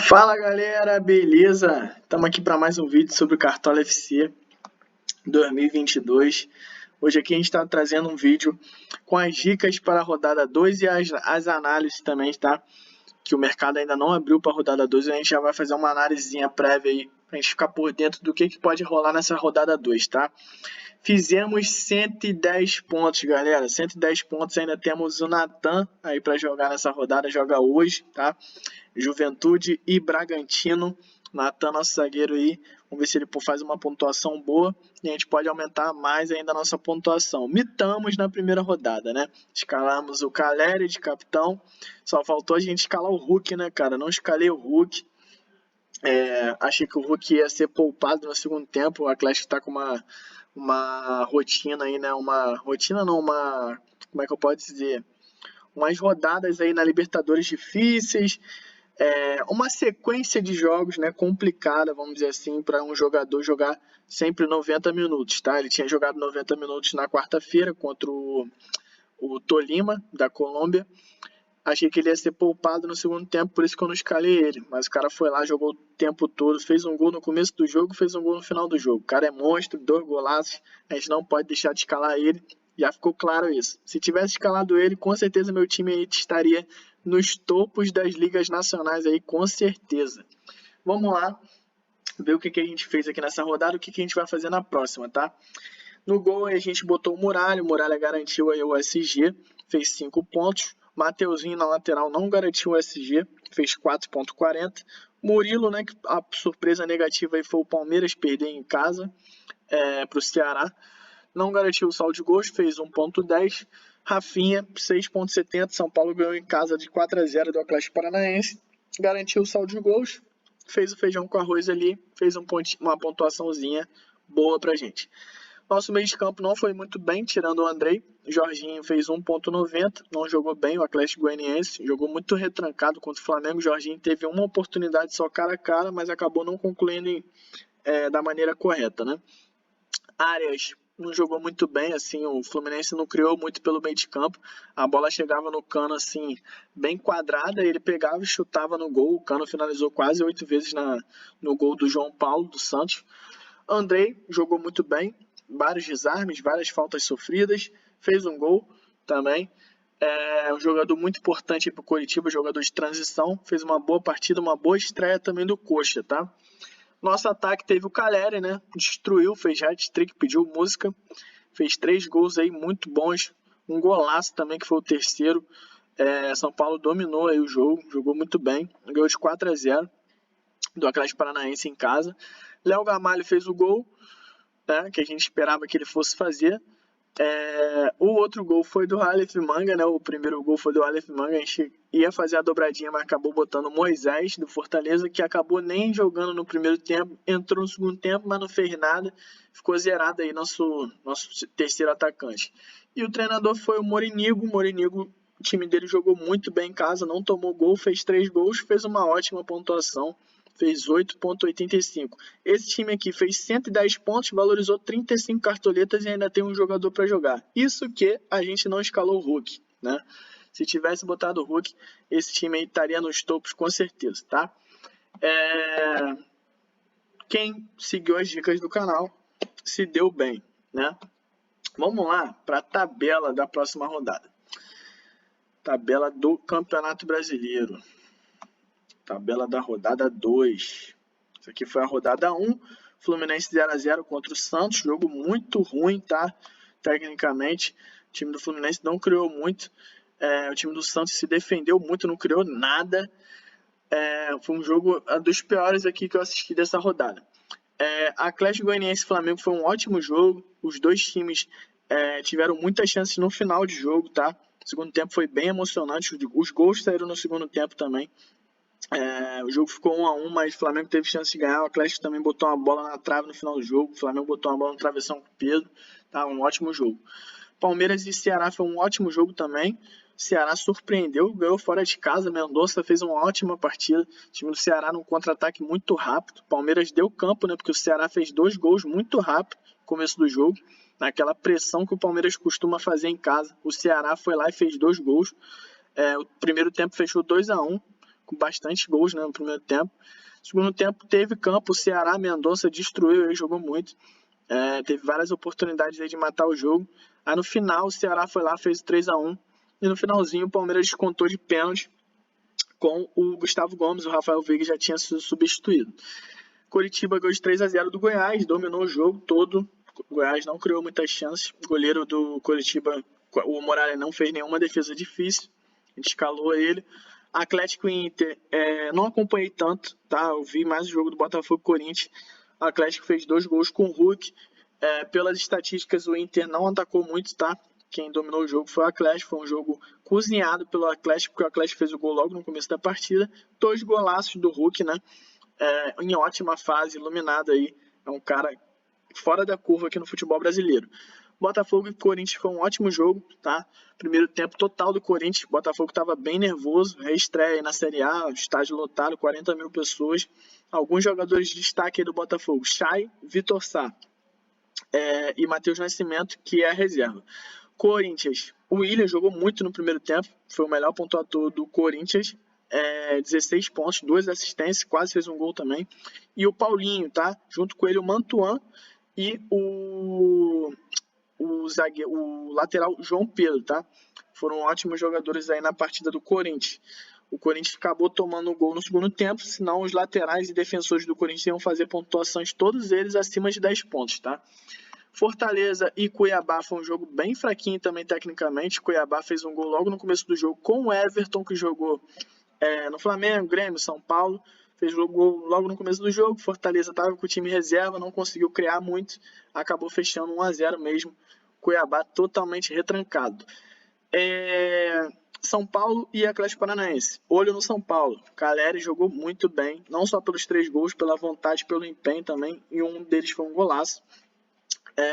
Fala galera, beleza? Estamos aqui para mais um vídeo sobre o Cartola FC 2022. Hoje aqui a gente está trazendo um vídeo com as dicas para a rodada 2 e as análises também, tá? Que o mercado ainda não abriu para a rodada 2 e a gente já vai fazer uma análisezinha prévia aí para a gente ficar por dentro do que pode rolar nessa rodada 2, tá? Fizemos 110 pontos, galera. 110 pontos. Ainda temos o Natan aí para jogar nessa rodada. Joga hoje, tá? Juventude e Bragantino. Natan, nosso zagueiro aí. Vamos ver se ele faz uma pontuação boa. E a gente pode aumentar mais ainda a nossa pontuação. Mitamos na primeira rodada, né? Escalamos o Caleri de capitão. Só faltou a gente escalar o Hulk, né, cara? Não escalei o Hulk. Achei que o Hulk ia ser poupado no segundo tempo. O Atlético está com uma rotina aí, né? Como é que eu posso dizer? Umas rodadas aí na Libertadores difíceis, uma sequência de jogos, né, complicada, vamos dizer assim, para um jogador jogar sempre 90 minutos, tá? Ele tinha jogado 90 minutos na quarta-feira contra o Tolima, da Colômbia. Achei que ele ia ser poupado no segundo tempo, por isso que eu não escalei ele. Mas o cara foi lá, jogou o tempo todo, fez um gol no começo do jogo, fez um gol no final do jogo. O cara é monstro, 2 golaços, a gente não pode deixar de escalar ele. Já ficou claro isso. Se tivesse escalado ele, com certeza meu time aí estaria nos topos das ligas nacionais aí, com certeza. Vamos lá, ver o que a gente fez aqui nessa rodada, o que a gente vai fazer na próxima, tá? No gol a gente botou o Muralha garantiu aí o SG, fez 5 pontos. Mateuzinho na lateral não garantiu o SG, fez 4,40. Murilo, né, que a surpresa negativa aí foi o Palmeiras perder em casa para o Ceará. Não garantiu o saldo de gols, fez 1,10. Rafinha, 6,70. São Paulo ganhou em casa de 4-0 do Atlético Paranaense. Garantiu o saldo de gols, fez o feijão com arroz ali, fez uma pontuaçãozinha boa pra gente. Nosso meio de campo não foi muito bem, tirando o Andrei. Jorginho fez 1,90, não jogou bem o Atlético Goianiense, jogou muito retrancado contra o Flamengo. Jorginho teve uma oportunidade só cara a cara, mas acabou não concluindo da maneira correta, né? Arias não jogou muito bem, assim, o Fluminense não criou muito pelo meio de campo. A bola chegava no Cano, assim, bem quadrada, ele pegava e chutava no gol. O Cano finalizou quase 8 vezes no gol do João Paulo, do Santos. Andrei jogou muito bem, vários desarmes, várias faltas sofridas, fez um gol também. Um jogador muito importante para o Coritiba, jogador de transição, fez uma boa partida, uma boa estreia também do Coxa, tá? Nosso ataque teve o Caleri, né? Destruiu, fez hat-trick, pediu música, fez 3 gols aí muito bons, um golaço também que foi o terceiro. São Paulo dominou aí o jogo, jogou muito bem, ganhou de 4-0 do Atlético Paranaense em casa. Léo Gamalho fez o gol, né, que a gente esperava que ele fosse fazer. O outro gol foi do Aleph Manga, né? O primeiro gol foi do Aleph Manga. A gente ia fazer a dobradinha, mas acabou botando o Moisés do Fortaleza, que acabou nem jogando no primeiro tempo, entrou no segundo tempo, mas não fez nada. Ficou zerado aí nosso terceiro atacante. E o treinador foi o Morinigo. O time dele jogou muito bem em casa, não tomou gol, fez 3 gols, fez uma ótima pontuação. Fez 8,85. Esse time aqui fez 110 pontos, valorizou 35 cartoletas e ainda tem um jogador para jogar. Isso que a gente não escalou o Hulk, né? Se tivesse botado o Hulk, esse time aí estaria nos topos com certeza, tá? Quem seguiu as dicas do canal se deu bem, né? Vamos lá para a tabela da próxima rodada. Tabela do Campeonato Brasileiro. Tabela da rodada 2. Isso aqui foi a rodada 1. Fluminense 0-0 contra o Santos. Jogo muito ruim, tá? Tecnicamente. O time do Fluminense não criou muito. O time do Santos se defendeu muito, não criou nada. Foi um jogo dos piores aqui que eu assisti dessa rodada. Atlético Goianiense e Flamengo foi um ótimo jogo. Os dois times tiveram muitas chances no final de jogo, tá? O segundo tempo foi bem emocionante. Os gols saíram no segundo tempo também. O jogo ficou 1-1, mas o Flamengo teve chance de ganhar. O Atlético também botou uma bola na trave no final do jogo. O Flamengo botou uma bola no travessão com o Pedro. Tá, um ótimo jogo. Palmeiras e Ceará foi um ótimo jogo também. O Ceará surpreendeu, ganhou fora de casa. Mendonça fez uma ótima partida. O time do Ceará num contra-ataque muito rápido. O Palmeiras deu campo, né? Porque o Ceará fez 2 gols muito rápido no começo do jogo. Naquela pressão que o Palmeiras costuma fazer em casa. O Ceará foi lá e fez 2 gols. O primeiro tempo fechou 2-1. com bastante gols, né, no primeiro tempo. No segundo tempo teve campo, o Ceará, Mendonça destruiu, ele jogou muito. Teve várias oportunidades aí de matar o jogo. Aí no final o Ceará foi lá, fez 3-1. E no finalzinho o Palmeiras descontou de pênalti com o Gustavo Gomes. O Rafael Veiga já tinha sido substituído. Coritiba ganhou de 3-0 do Goiás, dominou o jogo todo. O Goiás não criou muitas chances. O goleiro do Coritiba, o Morales, não fez nenhuma defesa difícil. A gente escalou ele. Atlético e Inter, não acompanhei tanto, tá? Eu vi mais o jogo do Botafogo e Corinthians. O Atlético fez 2 gols com o Hulk. Pelas estatísticas, o Inter não atacou muito, tá? Quem dominou o jogo foi o Atlético. Foi um jogo cozinhado pelo Atlético, porque o Atlético fez o gol logo no começo da partida. 2 golaços do Hulk, né? Em ótima fase, iluminado aí. É um cara fora da curva aqui no futebol brasileiro. Botafogo e Corinthians foi um ótimo jogo, tá? Primeiro tempo total do Corinthians, o Botafogo estava bem nervoso, reestreia aí na Série A, estádio lotado, 40 mil pessoas. Alguns jogadores de destaque aí do Botafogo, Chay, Vitor Sá e Matheus Nascimento, que é a reserva. Corinthians, o Willian jogou muito no primeiro tempo, foi o melhor pontuador do Corinthians, 16 pontos, 2 assistências, quase fez um gol também. E o Paulinho, tá? Junto com ele o Mantuan e o lateral João Pedro, tá? Foram ótimos jogadores aí na partida do Corinthians. O Corinthians acabou tomando o gol no segundo tempo, senão os laterais e defensores do Corinthians iam fazer pontuações, todos eles acima de 10 pontos, tá? Fortaleza e Cuiabá foi um jogo bem fraquinho também tecnicamente. Cuiabá fez um gol logo no começo do jogo com o Everton, que jogou no Flamengo, Grêmio, São Paulo. Fez o gol logo no começo do jogo. Fortaleza estava com o time reserva, não conseguiu criar muito. Acabou fechando 1-0 mesmo. Cuiabá totalmente retrancado. São Paulo e Atlético Paranaense. Olho no São Paulo. Caleri jogou muito bem, não só pelos 3 gols, pela vontade, pelo empenho também. E um deles foi um golaço.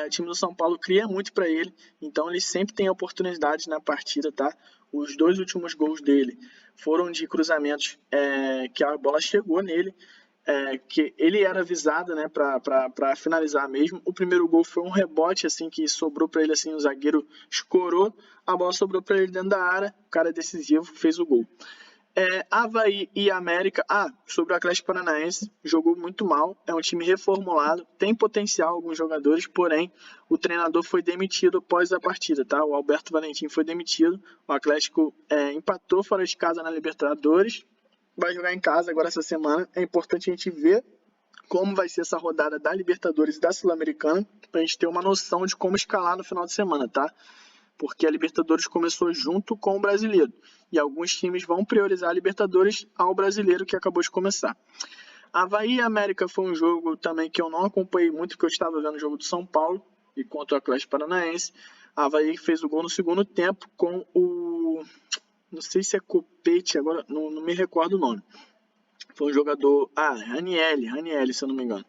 O time do São Paulo cria muito para ele, então ele sempre tem oportunidades na partida, tá? Os 2 últimos gols dele foram de cruzamentos que a bola chegou nele, que ele era avisado, né, para finalizar mesmo. O primeiro gol foi um rebote assim que sobrou para ele, assim, o zagueiro escorou, a bola sobrou para ele dentro da área, o cara decisivo fez o gol. Avaí e América. Sobre o Atlético Paranaense, jogou muito mal, é um time reformulado, tem potencial alguns jogadores, porém o treinador foi demitido após a partida, tá? O Alberto Valentim foi demitido, o Atlético empatou fora de casa na Libertadores, vai jogar em casa agora essa semana. É importante a gente ver como vai ser essa rodada da Libertadores e da Sul-Americana, pra gente ter uma noção de como escalar no final de semana, tá? Porque a Libertadores começou junto com o Brasileiro, e alguns times vão priorizar a Libertadores ao Brasileiro que acabou de começar. Avaí e América foi um jogo também que eu não acompanhei muito, porque eu estava vendo o jogo do São Paulo e contra o Atlético Paranaense. A Avaí fez o gol no segundo tempo com o... não sei se é Copete, agora não me recordo o nome. Foi um jogador... Ranielli, se eu não me engano.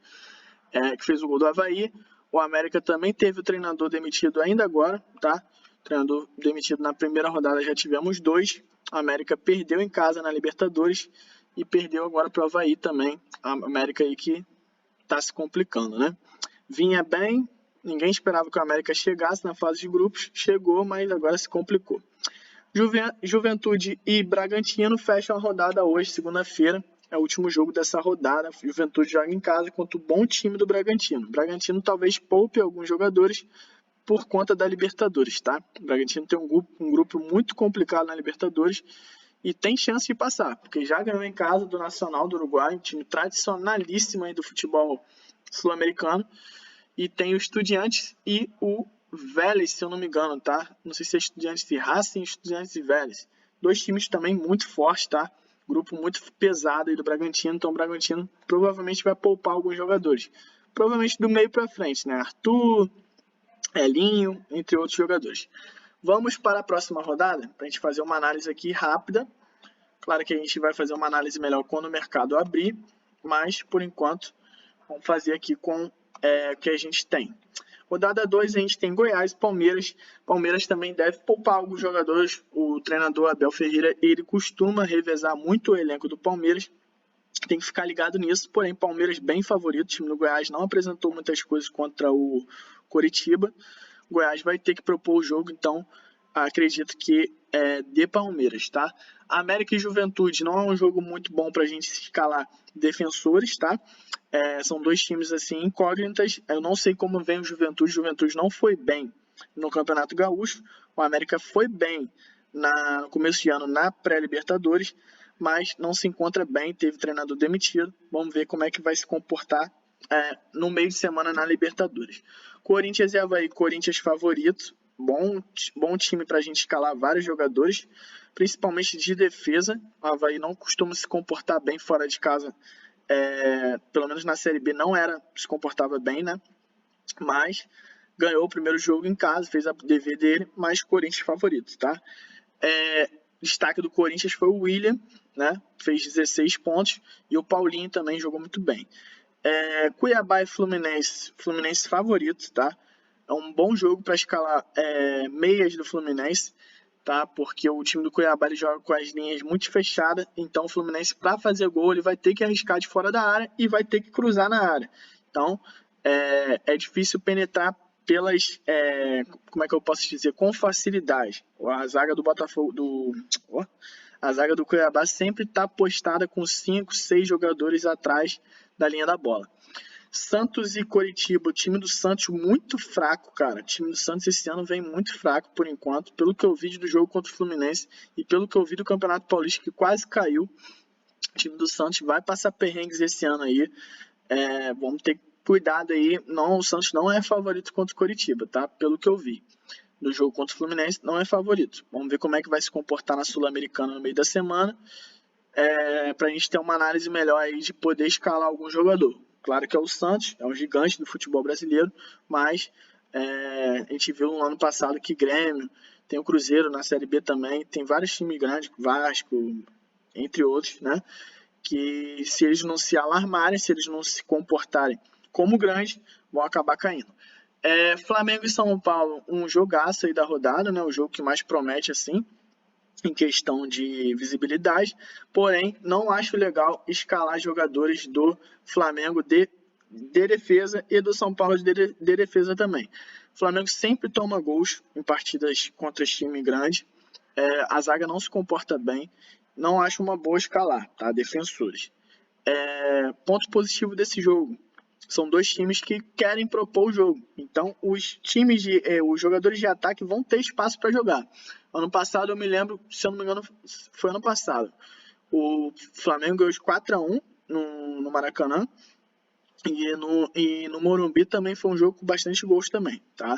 Que fez o gol do Avaí. O América também teve o treinador demitido ainda agora, tá? Treinador demitido na primeira rodada, já tivemos 2. A América perdeu em casa na Libertadores e perdeu agora para o Avaí também. A América aí que está se complicando, né? Vinha bem, ninguém esperava que a América chegasse na fase de grupos. Chegou, mas agora se complicou. Juventude e Bragantino fecham a rodada hoje, segunda-feira. É o último jogo dessa rodada. Juventude joga em casa contra o bom time do Bragantino. O Bragantino talvez poupe alguns jogadores por conta da Libertadores, tá? O Bragantino tem um grupo muito complicado na Libertadores e tem chance de passar, porque já ganhou em casa do Nacional do Uruguai, um time tradicionalíssimo aí do futebol sul-americano, e tem o Estudiantes e o Vélez, se eu não me engano, tá? Não sei se é Estudiantes de Racing e Estudiantes de Vélez. 2 times também muito fortes, tá? Grupo muito pesado aí do Bragantino, então o Bragantino provavelmente vai poupar alguns jogadores. Provavelmente do meio para frente, né? Arthur, Elinho, entre outros jogadores. Vamos para a próxima rodada, para a gente fazer uma análise aqui rápida. Claro que a gente vai fazer uma análise melhor quando o mercado abrir, mas por enquanto vamos fazer aqui com o que a gente tem. Rodada 2 a gente tem Goiás e Palmeiras. Palmeiras também deve poupar alguns jogadores. O treinador Abel Ferreira, ele costuma revezar muito o elenco do Palmeiras. Tem que ficar ligado nisso, porém Palmeiras bem favorito. O time do Goiás não apresentou muitas coisas contra o Coritiba. O Goiás vai ter que propor o jogo, então acredito que de Palmeiras, tá? América e Juventude não é um jogo muito bom para a gente escalar defensores, tá? São dois times assim incógnitas. Eu não sei como vem o Juventude. O Juventude não foi bem no Campeonato Gaúcho. O América foi bem no começo de ano na pré-Libertadores, mas não se encontra bem. Teve treinador demitido. Vamos ver como é que vai se comportar no meio de semana na Libertadores. Corinthians e Avaí. Corinthians favorito. Bom time para a gente escalar vários jogadores, principalmente de defesa. O Avaí não costuma se comportar bem fora de casa, pelo menos na Série B não se comportava bem, né? Mas ganhou o primeiro jogo em casa, fez a dever dele, mas Corinthians favorito, tá? Destaque do Corinthians foi o William, né? Fez 16 pontos, e o Paulinho também jogou muito bem. Cuiabá e Fluminense favorito, tá? É um bom jogo para escalar meias do Fluminense, tá? Porque o time do Cuiabá ele joga com as linhas muito fechadas, então o Fluminense, para fazer gol, ele vai ter que arriscar de fora da área e vai ter que cruzar na área. Então, é difícil penetrar pelas, como é que eu posso dizer, com facilidade. A zaga do Botafogo, a zaga do Cuiabá sempre está postada com 5, 6 jogadores atrás da linha da bola. Santos e Coritiba, o time do Santos muito fraco, cara. O time do Santos esse ano vem muito fraco por enquanto, pelo que eu vi do jogo contra o Fluminense e pelo que eu vi do Campeonato Paulista, que quase caiu. O time do Santos vai passar perrengues esse ano aí. Vamos ter cuidado aí. Não, o Santos não é favorito contra o Coritiba, tá? Pelo que eu vi no jogo contra o Fluminense, não é favorito. Vamos ver como é que vai se comportar na Sul-Americana no meio da semana, pra gente ter uma análise melhor aí de poder escalar algum jogador. Claro que é o Santos, é um gigante do futebol brasileiro, mas a gente viu no ano passado que Grêmio, tem o Cruzeiro na Série B também, tem vários times grandes, Vasco, entre outros, né? Que se eles não se alarmarem, se eles não se comportarem como grande, vão acabar caindo. Flamengo e São Paulo, um jogaço aí da rodada, né? O jogo que mais promete assim, em questão de visibilidade, porém não acho legal escalar jogadores do Flamengo de defesa e do São Paulo de defesa também. O Flamengo sempre toma gols em partidas contra time grande, a zaga não se comporta bem, não acho uma boa escalar, tá? Defensores. Ponto positivo desse jogo, são dois times que querem propor o jogo. Então, os jogadores de ataque vão ter espaço para jogar. Ano passado, eu me lembro, se eu não me engano, foi ano passado. O Flamengo ganhou de 4-1 no Maracanã. E no Morumbi também foi um jogo com bastante gols também, tá?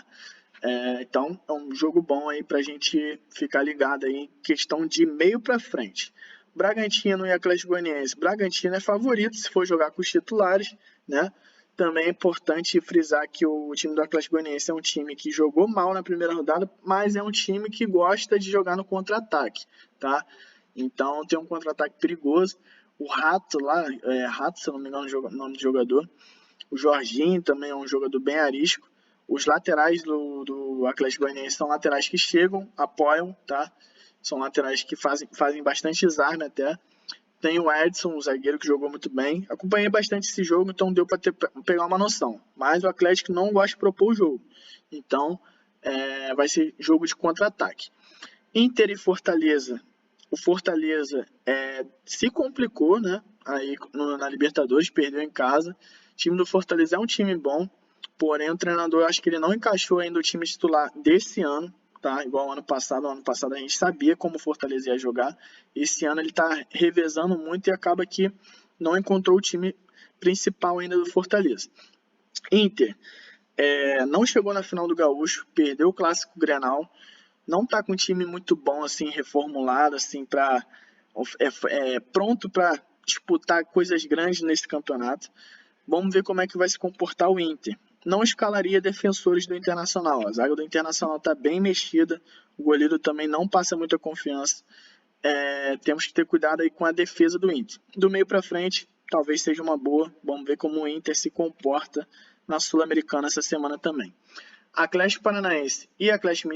Então, é um jogo bom aí pra gente ficar ligado aí em questão de meio para frente. Bragantino e Atlético Goianiense. Bragantino é favorito se for jogar com os titulares, né? Também é importante frisar que o time do Atlético Goianiense é um time que jogou mal na primeira rodada, mas é um time que gosta de jogar no contra-ataque, tá? Então tem um contra-ataque perigoso. O Rato lá, Rato, se eu não me engano o nome do jogador. O Jorginho também é um jogador bem arisco. Os laterais do Atlético Goianiense são laterais que chegam, apoiam, tá? São laterais que fazem bastante desarme até. Tem o Edson, um zagueiro que jogou muito bem. Acompanhei bastante esse jogo, então deu para pegar uma noção. Mas o Atlético não gosta de propor o jogo. Então, vai ser jogo de contra-ataque. Inter e Fortaleza. O Fortaleza se complicou, né? Aí na Libertadores, perdeu em casa. O time do Fortaleza é um time bom, porém o treinador, acho que ele não encaixou ainda o time titular desse ano. Tá? Igual ano passado a gente sabia como o Fortaleza ia jogar. Esse ano ele está revezando muito e acaba que não encontrou o time principal ainda do Fortaleza. Inter não chegou na final do Gaúcho, perdeu o Clássico Grenal, não está com um time muito bom, assim, reformulado, assim, pronto para disputar coisas grandes nesse campeonato. Vamos ver como é que vai se comportar o Inter. Não escalaria defensores do Internacional. A zaga do Internacional está bem mexida. O goleiro também não passa muita confiança. Temos que ter cuidado aí com a defesa do Inter. Do meio para frente, talvez seja uma boa. Vamos ver como o Inter se comporta na Sul-Americana essa semana também. Atlético Paranaense e Atlético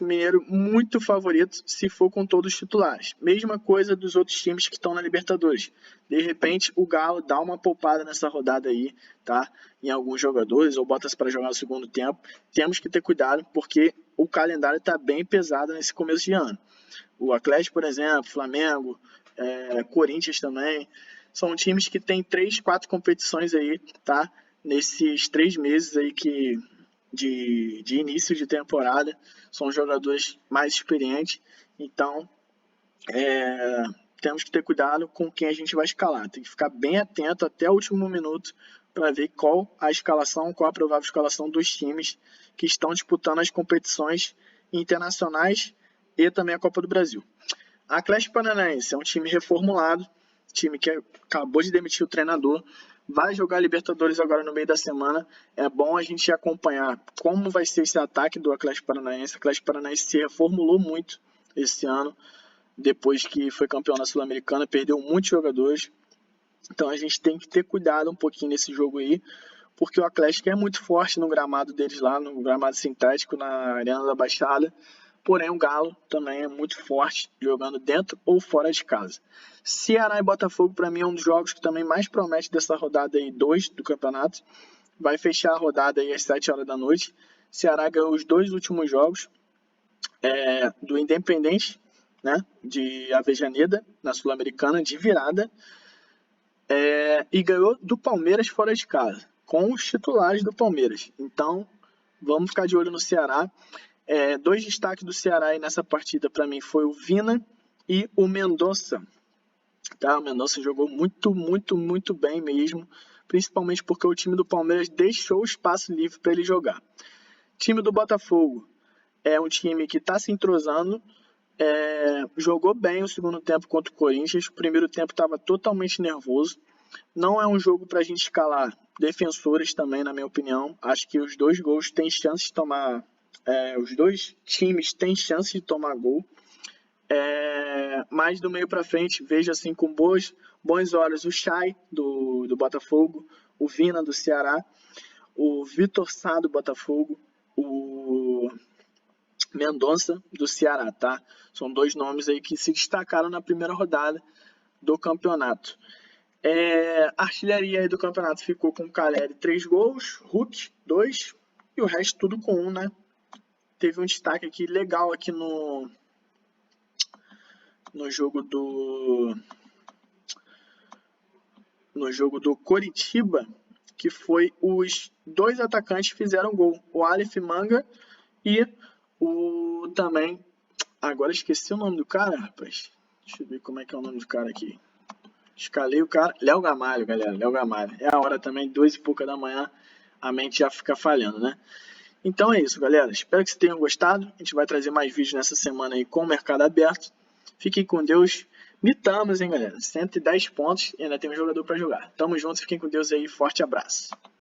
Mineiro muito favorito se for com todos os titulares. Mesma coisa dos outros times que estão na Libertadores. De repente o Galo dá uma poupada nessa rodada aí, tá? Em alguns jogadores ou bota para jogar no segundo tempo. Temos que ter cuidado porque o calendário está bem pesado nesse começo de ano. O Atlético, por exemplo, Flamengo, Corinthians também. São times que têm 3, 4 competições aí, tá? Nesses 3 meses aí de início de temporada. São jogadores mais experientes. Então, temos que ter cuidado com quem a gente vai escalar. Tem que ficar bem atento até o último minuto para ver qual a provável escalação dos times que estão disputando as competições internacionais e também a Copa do Brasil. A Atlético Paranaense é um time reformulado, time que acabou de demitir o treinador, vai jogar Libertadores agora no meio da semana. É bom a gente acompanhar como vai ser esse ataque do Atlético Paranaense. O Atlético Paranaense se reformulou muito esse ano, depois que foi campeão na Sul-Americana, perdeu muitos jogadores. Então a gente tem que ter cuidado um pouquinho nesse jogo aí, porque o Atlético é muito forte no gramado deles lá, no gramado sintético, na Arena da Baixada. Porém, o Galo também é muito forte, jogando dentro ou fora de casa. Ceará e Botafogo, para mim, é um dos jogos que também mais promete dessa rodada aí 2 do campeonato. Vai fechar a rodada aí às 7 horas da noite. Ceará ganhou os 2 últimos jogos do Independente, né, de Avejaneda, na Sul-Americana, de virada. E ganhou do Palmeiras fora de casa, com os titulares do Palmeiras. Então, vamos ficar de olho no Ceará. 2 destaques do Ceará aí nessa partida para mim foi o Vina e o Mendonça. Tá? O Mendonça jogou muito, muito, muito bem mesmo, principalmente porque o time do Palmeiras deixou o espaço livre para ele jogar. O time do Botafogo é um time que está se entrosando, jogou bem o segundo tempo contra o Corinthians, o primeiro tempo estava totalmente nervoso. Não é um jogo para a gente escalar defensores também, na minha opinião. Acho que os 2 gols têm chance de tomar... os 2 times têm chance de tomar gol. Mas do meio para frente, vejo assim com bons olhos o Chay do Botafogo, o Vina do Ceará, o Vitor Sá do Botafogo, o Mendonça do Ceará, tá? São 2 nomes aí que se destacaram na primeira rodada do campeonato. A artilharia aí do campeonato ficou com o Caleri 3 gols, Hulk 2 e o resto tudo com 1, né? Teve um destaque aqui legal aqui no jogo do Coritiba, que foi os 2 atacantes que fizeram gol, o Aleph Manga e o também, agora esqueci o nome do cara, rapaz. Deixa eu ver como é que é o nome do cara aqui. Escalei o cara, Léo Gamalho, galera, Léo Gamalho. É a hora também, 2 e pouca da manhã, a mente já fica falhando, né? Então é isso, galera. Espero que vocês tenham gostado. A gente vai trazer mais vídeos nessa semana aí com o mercado aberto. Fiquem com Deus. Mitamos, hein, galera? 110 pontos e ainda tem um jogador para jogar. Tamo junto, fiquem com Deus aí. Forte abraço.